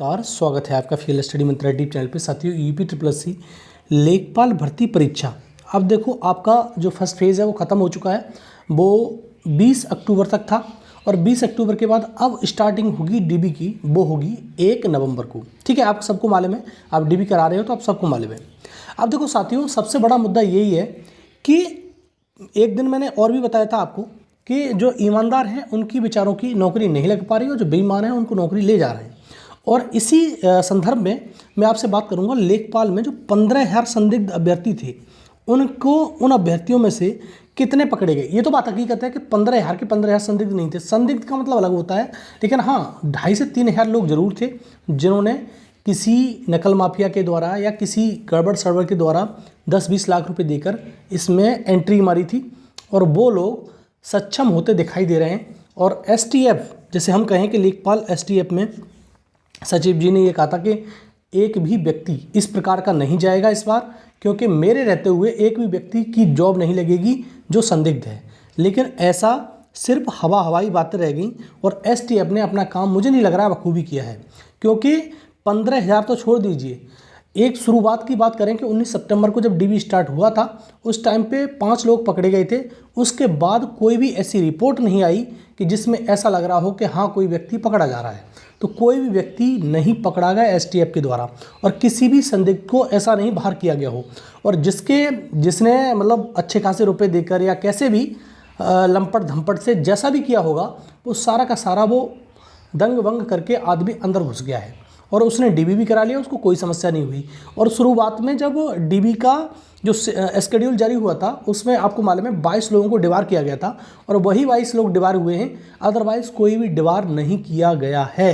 नमस्कार, स्वागत है आपका फील्ड स्टडी मंत्रा यूट्यूब चैनल पे। साथियों, यूपी SSC लेखपाल भर्ती परीक्षा, अब देखो आपका जो फर्स्ट फेज़ है वो ख़त्म हो चुका है। वो 20 अक्टूबर तक था और 20 अक्टूबर के बाद अब स्टार्टिंग होगी डीबी की, वो होगी 1 नवंबर को। ठीक है, आप सबको मालूम है, आप डीबी करा रहे हो तो आप सबको मालूम है। अब देखो साथियों, सबसे बड़ा मुद्दा यही है कि एक दिन मैंने और भी बताया था आपको कि जो ईमानदार हैं उनकी बेचारों की नौकरी नहीं लग पा रही और जो बेईमान हैं उनको नौकरी ले जा रहे हैं। और इसी संदर्भ में मैं आपसे बात करूंगा लेखपाल में जो 15,000 संदिग्ध अभ्यर्थी थे, उनको उन अभ्यर्थियों में से कितने पकड़े गए। ये तो बात हकीकत है कि 15,000 के 15,000 संदिग्ध नहीं थे। संदिग्ध का मतलब अलग होता है, लेकिन हाँ 2,500 से 3,000 लोग जरूर थे जिन्होंने किसी नकल माफिया के द्वारा या किसी गड़बड़ सड़बड़ के द्वारा 10-20 लाख रुपए देकर इसमें एंट्री मारी थी और वो लोग सक्षम होते दिखाई दे रहे हैं। और STF, जैसे हम कहें कि लेखपाल STF में सचिव जी ने ये कहा था कि एक भी व्यक्ति इस प्रकार का नहीं जाएगा इस बार, क्योंकि मेरे रहते हुए एक भी व्यक्ति की जॉब नहीं लगेगी जो संदिग्ध है। लेकिन ऐसा सिर्फ हवाई बातें रह गई और STF ने अपना काम मुझे नहीं लग रहा बखूबी किया है, क्योंकि 15,000 तो छोड़ दीजिए। एक शुरुआत की बात करें कि 19 सितंबर को जब डीबी स्टार्ट हुआ था उस टाइम पे 5 लोग पकड़े गए थे। उसके बाद कोई भी ऐसी रिपोर्ट नहीं आई कि जिसमें ऐसा लग रहा हो कि हाँ कोई व्यक्ति पकड़ा जा रहा है। तो कोई भी व्यक्ति नहीं पकड़ा गया STF के द्वारा और किसी भी संदिग्ध को ऐसा नहीं बाहर किया गया हो। और जिसने मतलब अच्छे खासे रुपए देकर या कैसे भी लंपट धंपट से जैसा भी किया होगा, वो सारा का सारा वो दंग वंग करके आदमी अंदर घुस गया है और उसने डीबी भी करा लिया, उसको कोई समस्या नहीं हुई। और शुरुआत में जब डीबी का जो शेड्यूल जारी हुआ था उसमें आपको मालूम है 22 लोगों को डिबार किया गया था और वही 22 लोग डिबार हुए हैं, अदरवाइज कोई भी डिबार नहीं किया गया है।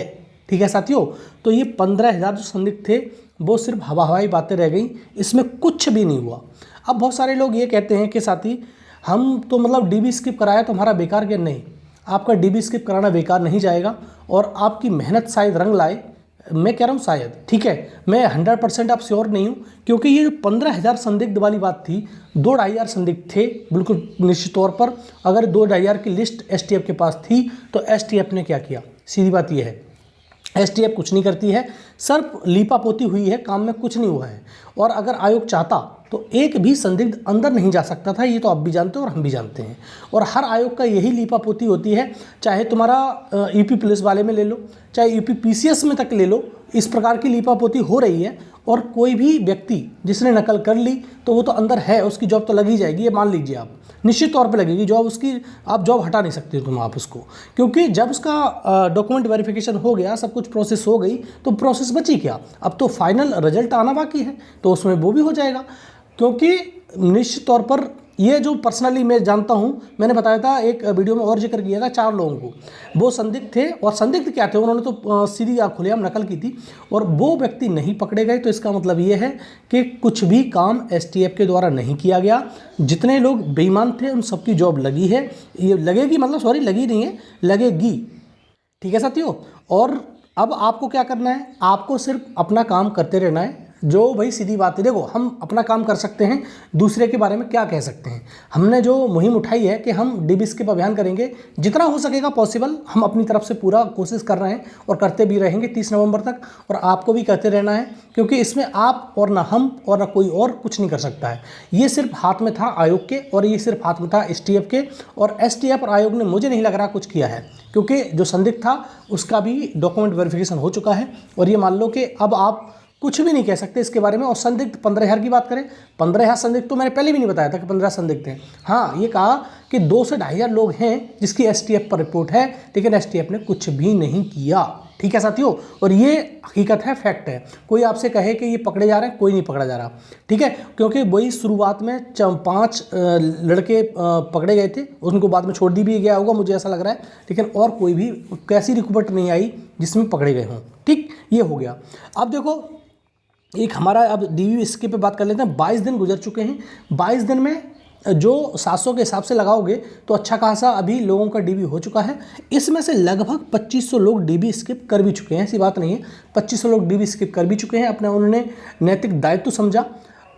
ठीक है साथियों, तो ये 15,000 जो संदिग्ध थे वो सिर्फ हवाई बातें रह गई, इसमें कुछ भी नहीं हुआ। अब बहुत सारे लोग ये कहते हैं कि साथी हम तो मतलब डीबी स्किप कराया तो हमारा बेकार गया। नहीं, आपका डीबी स्किप कराना बेकार नहीं जाएगा और आपकी मेहनत शायद रंग लाए। मैं कह रहा हूँ शायद, ठीक है, मैं 100% आप श्योर नहीं हूँ, क्योंकि ये जो 15,000 संदिग्ध वाली बात थी, 2-2,500 संदिग्ध थे बिल्कुल निश्चित तौर पर। अगर 2-2,500 की लिस्ट STF के पास थी तो STF ने क्या किया? सीधी बात यह है, STF कुछ नहीं करती है, सिर्फ लीपापोती हुई है, काम में कुछ नहीं हुआ है। और अगर आयोग चाहता तो एक भी संदिग्ध अंदर नहीं जा सकता था, ये तो आप भी जानते हो और हम भी जानते हैं। और हर आयोग का यही लीपापोती होती है, चाहे तुम्हारा यूपी पुलिस वाले में ले लो, चाहे यूपी PCS में तक ले लो, इस प्रकार की लीपापोती हो रही है। और कोई भी व्यक्ति जिसने नकल कर ली तो वो तो अंदर है, उसकी जॉब तो लग ही जाएगी, ये मान लीजिए आप, निश्चित तौर पे लगेगी जॉब उसकी। आप जॉब हटा नहीं सकते तुम आप उसको, क्योंकि जब उसका डॉक्यूमेंट वेरिफिकेशन हो गया, सब कुछ प्रोसेस हो गई, तो प्रोसेस बची क्या? अब तो फाइनल रिजल्ट आना बाकी है, तो उसमें वो भी हो जाएगा। क्योंकि निश्चित तौर पर ये जो पर्सनली मैं जानता हूँ, मैंने बताया था एक वीडियो में और जिक्र किया था, 4 लोगों को, वो संदिग्ध थे। और संदिग्ध क्या थे, उन्होंने तो सीधी खुलेआम नकल की थी और वो व्यक्ति नहीं पकड़े गए। तो इसका मतलब ये है कि कुछ भी काम STF के द्वारा नहीं किया गया। जितने लोग बेईमान थे उन सबकी जॉब लगी है, ये लगेगी, मतलब सॉरी लगी नहीं है, लगेगी। ठीक है साथियों, और अब आपको क्या करना है, आपको सिर्फ अपना काम करते रहना है। जो भाई सीधी बात है, देखो हम अपना काम कर सकते हैं, दूसरे के बारे में क्या कह सकते हैं। हमने जो मुहिम उठाई है कि हम डीबी स्किप अभियान करेंगे, जितना हो सकेगा पॉसिबल हम अपनी तरफ से पूरा कोशिश कर रहे हैं और करते भी रहेंगे 30 नवंबर तक। और आपको भी करते रहना है, क्योंकि इसमें आप और ना हम और ना कोई और कुछ नहीं कर सकता है। ये सिर्फ हाथ में था आयोग के और ये सिर्फ हाथ में था STF के, और STF और आयोग ने मुझे नहीं लग रहा कुछ किया है, क्योंकि जो संदिग्ध था उसका भी डॉक्यूमेंट वेरिफिकेशन हो चुका है। और ये मान लो कि अब आप कुछ भी नहीं कह सकते इसके बारे में। और संदिग्ध 15,000 की बात करें, 15,000 संदिग्ध तो मैंने पहले भी नहीं बताया था कि 15 संदिग्ध हैं। हाँ, ये कहा कि 2 से 2,500 लोग हैं जिसकी STF पर रिपोर्ट है, लेकिन STF ने कुछ भी नहीं किया। ठीक है साथियों, और ये हकीकत है, फैक्ट है। कोई आपसे कहे कि ये पकड़े जा रहे हैं, कोई नहीं पकड़ा जा रहा। ठीक है, क्योंकि वही शुरुआत में 5 लड़के पकड़े गए थे, उनको बाद में छोड़ दी भी गया होगा, मुझे ऐसा लग रहा है, लेकिन और कोई भी कैसी रिपोर्ट नहीं आई जिसमें पकड़े गए हों। ठीक, ये हो गया। अब देखो एक हमारा, अब डीबी स्किप पे बात कर लेते हैं। 22 दिन गुजर चुके हैं। 22 दिन में जो 700 के हिसाब से लगाओगे तो अच्छा खासा अभी लोगों का डीबी हो चुका है। इसमें से लगभग 2500 लोग डीबी स्किप कर भी चुके हैं, ऐसी बात नहीं है, 2500 लोग डीबी स्किप कर भी चुके हैं। अपने उन्होंने नैतिक दायित्व समझा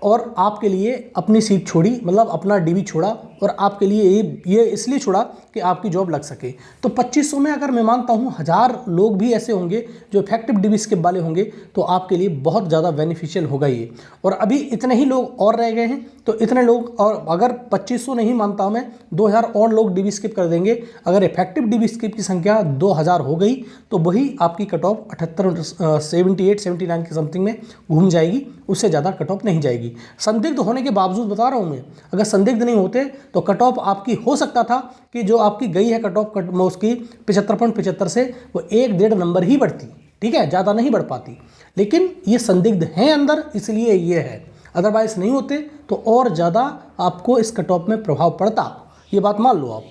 और आपके लिए अपनी सीट छोड़ी, मतलब अपना डीबी छोड़ा और आपके लिए ये इसलिए छोड़ा कि आपकी जॉब लग सके। तो 2500 में अगर मैं मानता हूँ 1000 लोग भी ऐसे होंगे जो इफेक्टिव डीबी स्किप वाले होंगे तो आपके लिए बहुत ज़्यादा बेनिफिशियल होगा ये। और अभी इतने ही लोग और रह गए हैं, तो इतने लोग, और अगर 2500 नहीं मानता हूँ मैं, 2000 और लोग डीबी स्किप कर देंगे। अगर इफेक्टिव डीबी स्किप की संख्या 2000 हो गई तो वही आपकी कट ऑफ 78-79 के समथिंग में घूम जाएगी, उससे ज़्यादा कट ऑफ नहीं जाएगी। संदिग्ध होने के बावजूद बता रहा हूँ मैं, अगर संदिग्ध नहीं होते तो कट ऑफ आपकी हो सकता था कि जो आपकी गई है कट ऑफ उसकी 75.75 से वो 1-1.5 नंबर ही बढ़ती, ठीक है, ज़्यादा नहीं बढ़ पाती। लेकिन ये संदिग्ध हैं अंदर, इसलिए ये है, अदरवाइज नहीं होते तो और ज़्यादा आपको इस कट ऑफ में प्रभाव पड़ता, ये बात मान लो आप।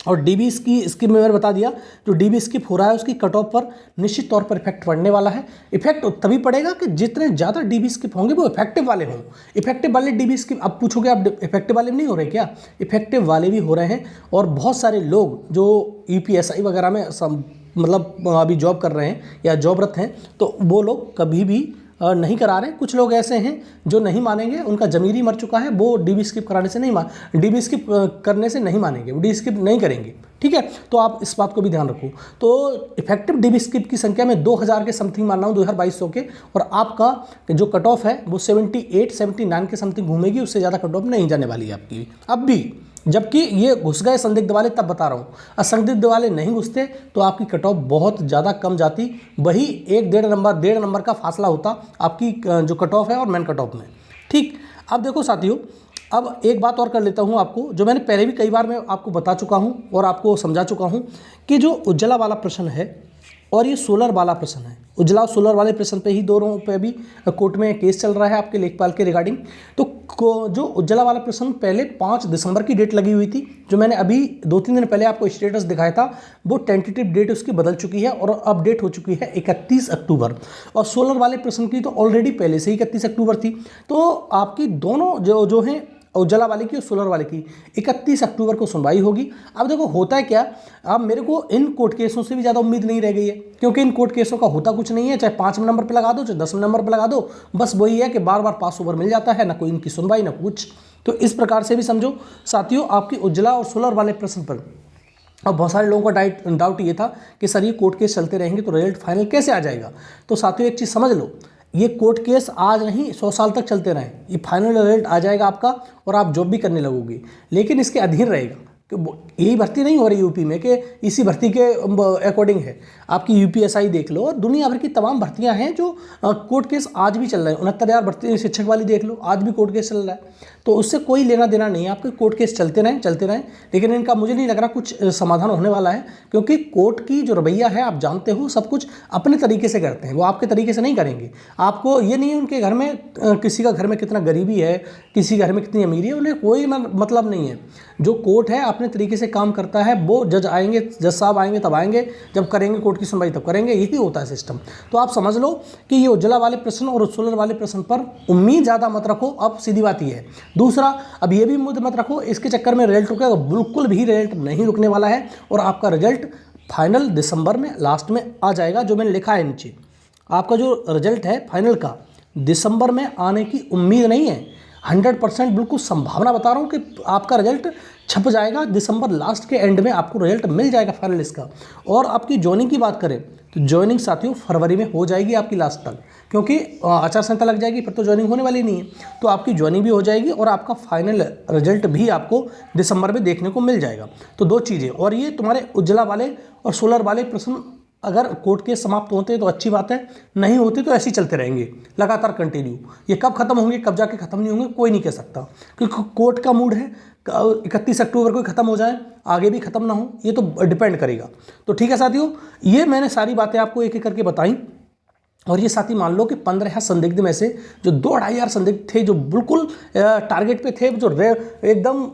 और डीबी की स्किप में मैंने बता दिया, जो डीबी स्किप हो रहा है उसकी कट ऑफ पर निश्चित तौर पर इफेक्ट पड़ने वाला है। इफेक्ट तभी पड़ेगा कि जितने ज़्यादा डीबी स्किप होंगे वो इफेक्टिव वाले हों। इफेक्टिव वाले डीबी स्किप, अब पूछोगे आप इफेक्टिव वाले नहीं हो रहे क्या? इफेक्टिव वाले भी हो रहे हैं। और बहुत सारे लोग जो ईपीएसआई वगैरह में मतलब अभी जॉब कर रहे हैं या जॉबरत हैं, तो वो लोग कभी भी नहीं करा रहे। कुछ लोग ऐसे हैं जो नहीं मानेंगे, उनका ज़मीर ही मर चुका है, वो डीबी स्किप कराने से डीबी स्किप करने से नहीं मानेंगे, वो डीबी स्किप नहीं करेंगे, ठीक है। तो आप इस बात को भी ध्यान रखो। तो इफेक्टिव डीबी स्किप की संख्या में 2000 के समथिंग मान रहा हूँ, 2200 के, और आपका जो कट ऑफ है वो 78-79 के समथिंग घूमेगी, उससे ज़्यादा कट ऑफ नहीं जाने वाली है आपकी अब भी। जबकि ये घुस गए संदिग्ध वाले, तब बता रहा हूँ, असंदिग्ध वाले नहीं घुसते तो आपकी कट ऑफ बहुत ज़्यादा कम जाती, वही 1-1.5 नंबर का फासला होता आपकी जो कट ऑफ है और मेन कट ऑफ में, ठीक। अब देखो साथियों, अब एक बात और कर लेता हूँ आपको, जो मैंने पहले भी कई बार मैं आपको बता चुका हूँ और आपको समझा चुका हूँ कि जो उज्ज्वला वाला प्रश्न है और ये सोलर वाला प्रश्न है, उज्ज्वला और सोलर वाले प्रश्न पे ही दोनों पे भी कोर्ट में केस चल रहा है आपके लेखपाल के रिगार्डिंग। तो जो उज्ज्वला वाला प्रश्न पहले 5 दिसंबर की डेट लगी हुई थी, जो मैंने अभी 2-3 दिन पहले आपको स्टेटस दिखाया था, वो टेंटेटिव डेट उसकी बदल चुकी है और अपडेट हो चुकी है 31 अक्टूबर। और सोलर वाले प्रश्न की तो ऑलरेडी पहले से ही 31 अक्टूबर थी। तो आपकी दोनों जो हैं, उज्ज्वला वाले की और सोलर वाले की 31 अक्टूबर को सुनवाई होगी। अब देखो होता है क्या, अब मेरे को इन कोर्ट केसों से भी ज़्यादा उम्मीद नहीं रह गई है, क्योंकि इन कोर्ट केसों का होता कुछ नहीं है, चाहे 5 नंबर पे लगा दो चाहे 10 नंबर पे लगा दो, बस वही है कि बार बार पास ओवर मिल जाता है, ना कोई इनकी सुनवाई ना कुछ। तो इस प्रकार से भी समझो साथियों, आपकी उज्ज्वला और सोलर वाले प्रश्न पर अब बहुत सारे लोगों का डाउट ये था कि सर ये कोर्ट केस चलते रहेंगे तो रिजल्ट फाइनल कैसे आ जाएगा। तो साथियों एक चीज़ समझ लो, ये कोर्ट केस आज नहीं 100 साल तक चलते रहें, ये फाइनल रिजल्ट आ जाएगा आपका और आप जॉब भी करने लगोगे, लेकिन इसके अधीन रहेगा कि यही भर्ती नहीं हो रही यूपी में कि इसी भर्ती के अकॉर्डिंग है। आपकी यूपीएसआई देख लो, दुनिया भर की तमाम भर्तियां हैं जो कोर्ट केस आज भी चल रहे हैं। 69,000 भर्ती शिक्षक वाली देख लो, आज भी कोर्ट केस चल रहा है। तो उससे कोई लेना देना नहीं है, आपके कोर्ट केस चलते रहें, लेकिन इनका मुझे नहीं लग रहा कुछ समाधान होने वाला है, क्योंकि कोर्ट की जो रवैया है आप जानते हो, सब कुछ अपने तरीके से करते हैं, वो आपके तरीके से नहीं करेंगे। आपको ये नहीं है उनके घर में किसी का घर में कितना गरीबी है, किसी घर में कितनी अमीरी है, उन्हें कोई मतलब नहीं है। जो कोर्ट है अपने तरीके से काम करता है, वो जज साहब आएंगे तब आएंगे, जब करेंगे कोर्ट की सुनवाई तब करेंगे, यही होता है सिस्टम। तो आप समझ लो कि ये उज्ज्वला वाले प्रश्न और सोलर वाले प्रश्न पर उम्मीद ज़्यादा मत रखो, अब सीधी बात ये है। दूसरा, अब ये भी उम्मीद मत रखो इसके चक्कर में रिजल्ट रुकेगा, बिल्कुल भी रिजल्ट नहीं रुकने वाला है और आपका रिजल्ट फाइनल दिसंबर में लास्ट में आ जाएगा। जो मैंने लिखा है नीचे, आपका जो रिजल्ट है फाइनल का दिसंबर में आने की उम्मीद नहीं है, 100% बिल्कुल संभावना बता रहा हूँ कि आपका रिजल्ट छप जाएगा दिसंबर लास्ट के एंड में, आपको रिजल्ट मिल जाएगा फाइनल इसका। और आपकी ज्वाइनिंग की बात करें तो ज्वाइनिंग साथियों फरवरी में हो जाएगी आपकी लास्ट तक, क्योंकि आचार संहिता लग जाएगी, फिर तो ज्वाइनिंग होने वाली नहीं है। तो आपकी ज्वाइनिंग भी हो जाएगी और आपका फाइनल रिजल्ट भी आपको दिसंबर में देखने को मिल जाएगा। तो 2 चीज़ें, और ये तुम्हारे उज्ज्वला वाले और सोलर वाले प्रश्न अगर कोर्ट केस समाप्त होते हैं तो अच्छी बात है, नहीं होते तो ऐसे ही चलते रहेंगे लगातार कंटिन्यू। ये कब खत्म होंगे, कब जाके खत्म नहीं होंगे, कोई नहीं कह सकता, क्योंकि कोर्ट का मूड है 31 अक्टूबर को खत्म हो जाए, आगे भी खत्म ना हो, ये तो डिपेंड करेगा। तो ठीक है साथियों, ये मैंने सारी बातें आपको एक एक करके बताई। और ये साथी मान लो कि 15 संदिग्ध में से जो 2-2.5 संदिग्ध थे जो बिल्कुल टारगेट पे थे, जो एकदम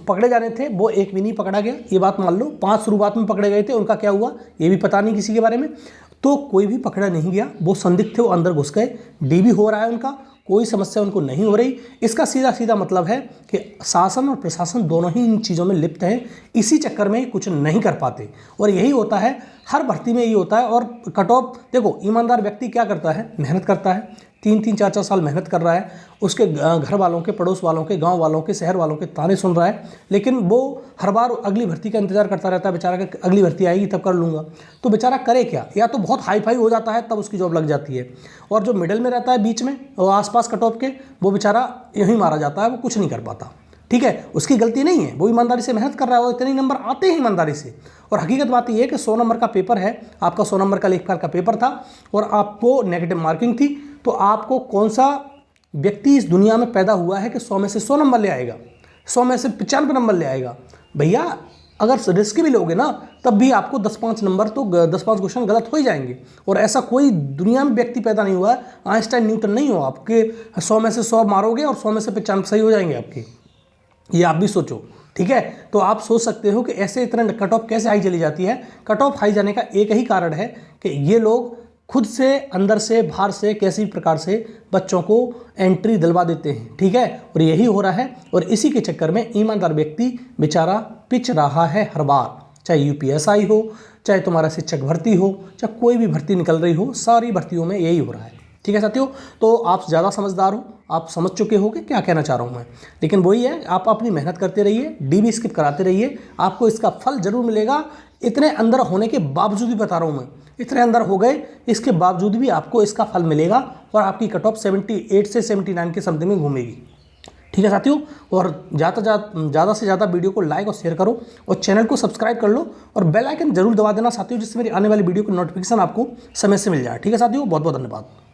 पकड़े जाने थे, वो एक भी नहीं पकड़ा गया, ये बात मान लो। 5 शुरुआत में पकड़े गए थे, उनका क्या हुआ ये भी पता नहीं किसी के बारे में, तो कोई भी पकड़ा नहीं गया। वो संदिग्ध थे, वो अंदर घुस गए, डीबी हो रहा है उनका, कोई समस्या उनको नहीं हो रही। इसका सीधा सीधा मतलब है कि शासन और प्रशासन दोनों ही इन चीज़ों में लिप्त हैं, इसी चक्कर में कुछ नहीं कर पाते। और यही होता है हर भर्ती में, यही होता है। और कट ऑफ देखो, ईमानदार व्यक्ति क्या करता है, मेहनत करता है, 3-3, 4-4 साल मेहनत कर रहा है, उसके घर वालों के, पड़ोस वालों के, गांव वालों के, शहर वालों के ताने सुन रहा है, लेकिन वो हर बार अगली भर्ती का इंतजार करता रहता है बेचारा कि अगली भर्ती आएगी तब कर लूँगा। तो बेचारा करे क्या? या तो बहुत हाई फाई हो जाता है तब उसकी जॉब लग जाती है, और जो मिडिल में रहता है बीच में और आसपास कट ऑफ के, वो बेचारा यहीं मारा जाता है, वो कुछ नहीं कर पाता। ठीक है, उसकी गलती नहीं है, वो ईमानदारी से मेहनत कर रहा है और इतने नंबर आते हैं ईमानदारी से। और हकीकत बात यह है कि 100 नंबर का पेपर है, आपका 100 नंबर का लेखपाल का पेपर था और आपको नेगेटिव मार्किंग थी, तो आपको कौन सा व्यक्ति इस दुनिया में पैदा हुआ है कि 100 में से 100 नंबर ले आएगा, 100 में से 95 नंबर ले आएगा? भैया अगर रिस्क भी लोगे ना तब भी आपको 10-5 नंबर तो 10-5 क्वेश्चन गलत हो ही जाएंगे। और ऐसा कोई दुनिया में व्यक्ति पैदा नहीं हुआ है, आइंस्टाइन न्यूटन नहीं हो आपके 100 में से 100 मारोगे और 100 में से 95 सही हो जाएंगे आपके, ये आप भी सोचो। ठीक है, तो आप सोच सकते हो कि ऐसे इतना कट ऑफ कैसे हाई चली जाती है। कट ऑफ हाई जाने का एक ही कारण है कि ये लोग खुद से, अंदर से, बाहर से, किसी प्रकार से बच्चों को एंट्री दिलवा देते हैं। ठीक है, और यही हो रहा है, और इसी के चक्कर में ईमानदार व्यक्ति बेचारा पिच रहा है हर बार, चाहे यूपीएसआई हो, चाहे तुम्हारा शिक्षक भर्ती हो, चाहे कोई भी भर्ती निकल रही हो, सारी भर्तियों में यही हो रहा है। ठीक है साथियों, तो आप ज़्यादा समझदार हो, आप समझ चुके हो कि क्या कहना चाह रहा हूँ मैं। लेकिन वही है, आप अपनी मेहनत करते रहिए, डीबी स्किप कराते रहिए, आपको इसका फल जरूर मिलेगा। इतने अंदर होने के बावजूद भी बता रहा हूँ मैं, इतने अंदर हो गए, इसके बावजूद भी आपको इसका फल मिलेगा और आपकी कट ऑफ 78 से 79 के समथिंग में घूमेगी। ठीक है साथियों, और ज़्यादा से ज़्यादा वीडियो को लाइक और शेयर करो और चैनल को सब्सक्राइब कर लो और बेल आइकन जरूर दबा देना साथियों, जिससे मेरी आने वाली वीडियो की नोटिफिकेशन आपको समय से मिल जाए। ठीक है साथियों, बहुत बहुत धन्यवाद।